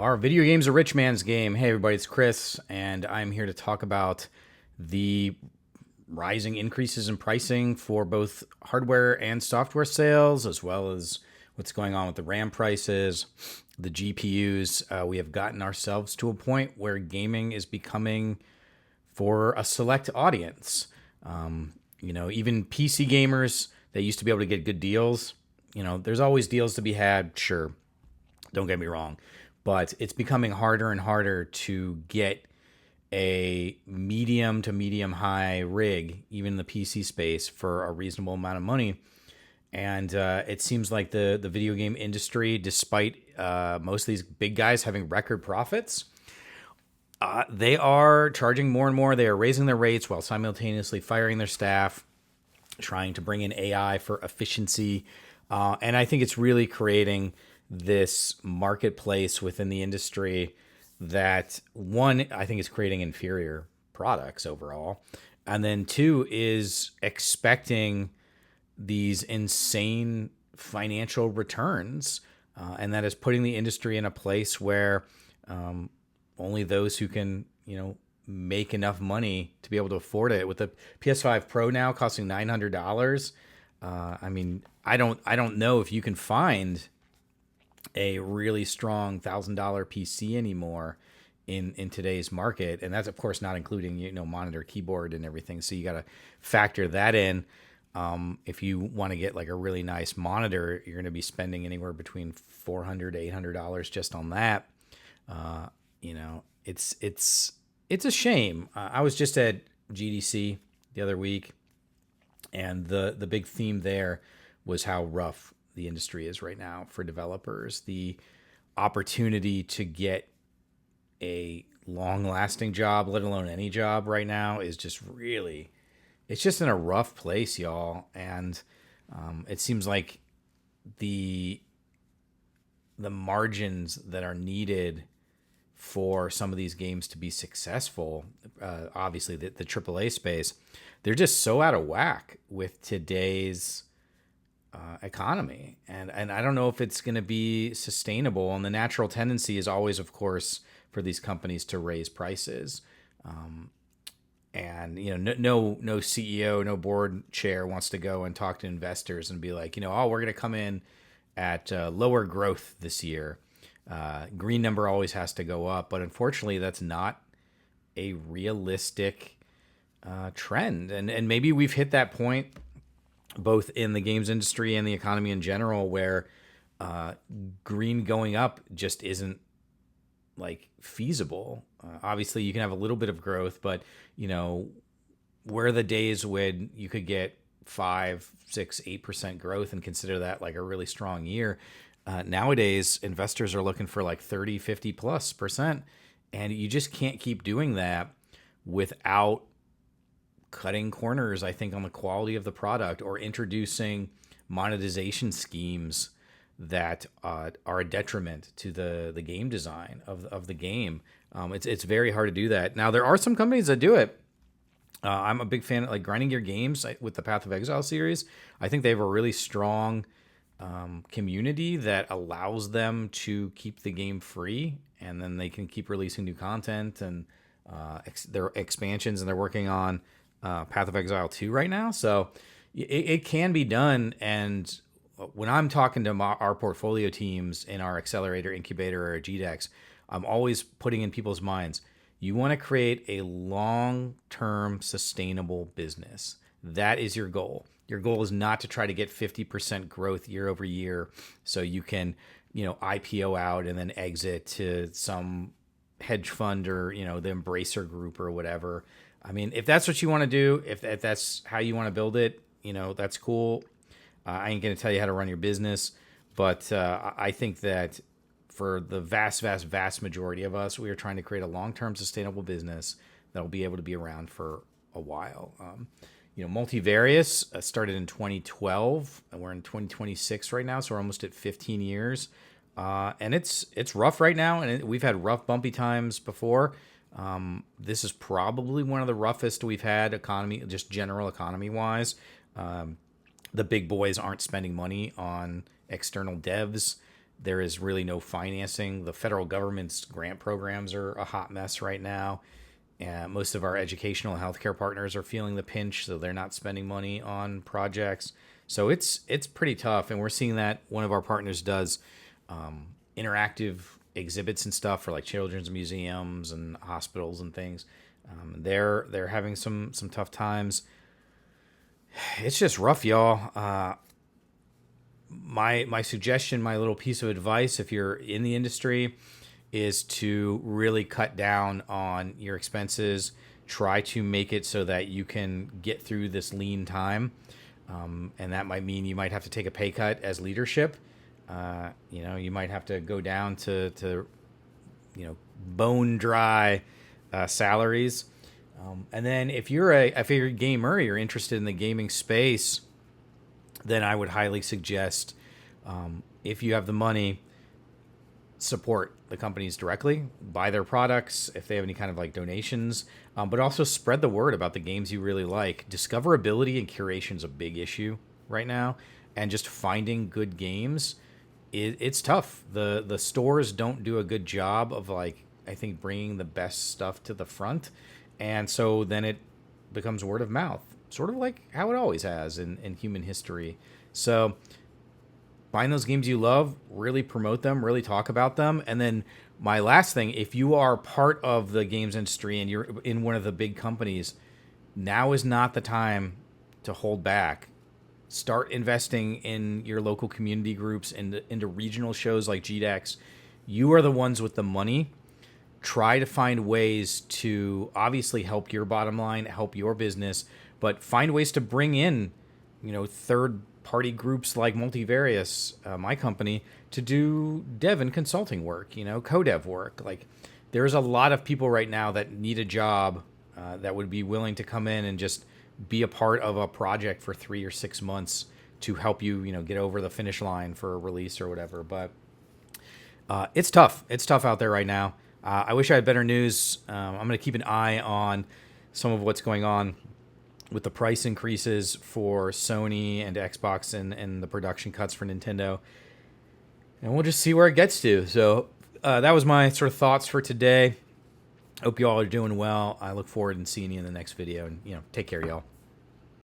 Our video game's a rich man's game. Hey, everybody, it's Chris, and I'm here to talk about the rising increases in pricing for both hardware and software sales, as well as what's going on with the RAM prices, the GPUs. We have gotten ourselves to a point where gaming is becoming for a select audience. Even PC gamers that used to be able to get good deals, there's always deals to be had, sure, don't get me wrong, but it's becoming harder and harder to get a medium to medium high rig, even in the PC space, for a reasonable amount of money. And it seems like the video game industry, despite most of these big guys having record profits, they are charging more and more. They are raising their rates while simultaneously firing their staff, trying to bring in AI for efficiency. And I think it's really creating this marketplace within the industry that, one, I think is creating inferior products overall. And then two is expecting these insane financial returns. And that is putting the industry in a place where only those who can, make enough money to be able to afford it. With the PS5 Pro now costing $900, I don't know if you can find a really strong $1,000 PC anymore in today's market, and that's of course not including monitor, keyboard, and everything. So you got to factor that in. If you want to get like a really nice monitor, you're going to be spending anywhere between $400 to $800 just on that. It's a shame. I was just at GDC the other week, and the big theme there was how rough the industry is right now for developers. The opportunity to get a long-lasting job, let alone any job right now, is just really, it's just in a rough place, y'all. And it seems like the margins that are needed for some of these games to be successful, obviously the AAA space, they're just so out of whack with today's economy. And I don't know if it's going to be sustainable. And the natural tendency is always, of course, for these companies to raise prices. No CEO, no board chair wants to go and talk to investors and be like, we're going to come in at lower growth this year. Green number always has to go up, but unfortunately that's not a realistic trend. And maybe we've hit that point both in the games industry and the economy in general where green going up just isn't like feasible. Obviously you can have a little bit of growth, but where are the days when you could get 5, 6, 8% growth and consider that like a really strong year? Nowadays, investors are looking for like 30, 50 plus percent. And you just can't keep doing that without cutting corners, I think, on the quality of the product or introducing monetization schemes that are a detriment to the game design of the game. It's very hard to do that. Now, there are some companies that do it. I'm a big fan of like Grinding Gear Games with the Path of Exile series. I think they have a really strong community that allows them to keep the game free, and then they can keep releasing new content and their expansions, and they're working on Path of Exile 2 right now. So it can be done. And when I'm talking to our portfolio teams in our accelerator, incubator, or GDEX, I'm always putting in people's minds, you want to create a long-term sustainable business. That is your goal. Your goal is not to try to get 50% growth year over year so you can, IPO out and then exit to some hedge fund or, the Embracer Group or whatever. I mean, if that's what you want to do, if that's how you want to build it, that's cool. I ain't going to tell you how to run your business, but I think that for the vast, vast, vast majority of us, we are trying to create a long-term sustainable business that will be able to be around for a while. Multivarious started in 2012, and we're in 2026 right now, so we're almost at 15 years. And it's rough right now, and we've had rough, bumpy times before. This is probably one of the roughest we've had just general economy-wise. The big boys aren't spending money on external devs. There is really no financing. The federal government's grant programs are a hot mess right now. And most of our educational and healthcare partners are feeling the pinch, so they're not spending money on projects. So it's pretty tough, and we're seeing that one of our partners does interactive exhibits and stuff for like children's museums and hospitals and things. They're having some tough times. It's just rough, y'all. My suggestion, my little piece of advice, if you're in the industry, is to really cut down on your expenses. Try to make it so that you can get through this lean time, and that might mean you might have to take a pay cut as leadership. You might have to go down to bone dry salaries. And then if you're a gamer, you're interested in the gaming space, then I would highly suggest, if you have the money, support the companies directly, buy their products if they have any kind of like donations, but also spread the word about the games you really like. Discoverability and curation is a big issue right now, and just finding good games, it's tough. The stores don't do a good job of, like, I think, bringing the best stuff to the front, and so then it becomes word of mouth, sort of like how it always has in human history. So find those games you love, really promote them, really talk about them. And then my last thing, if you are part of the games industry and you're in one of the big companies, now is not the time to hold back. Start investing in your local community groups and into regional shows like GDEX. You are the ones with the money. Try to find ways to obviously help your bottom line, help your business, but find ways to bring in, third party groups like Multivarious, my company, to do dev and consulting work, co-dev work. Like, there's a lot of people right now that need a job, that would be willing to come in and just be a part of a project for 3 or 6 months to help you, get over the finish line for a release or whatever. But it's tough. It's tough out there right now. I wish I had better news. I'm going to keep an eye on some of what's going on with the price increases for Sony and Xbox and the production cuts for Nintendo. And we'll just see where it gets to. So that was my sort of thoughts for today. Hope you all are doing well. I look forward to seeing you in the next video. And, take care, y'all.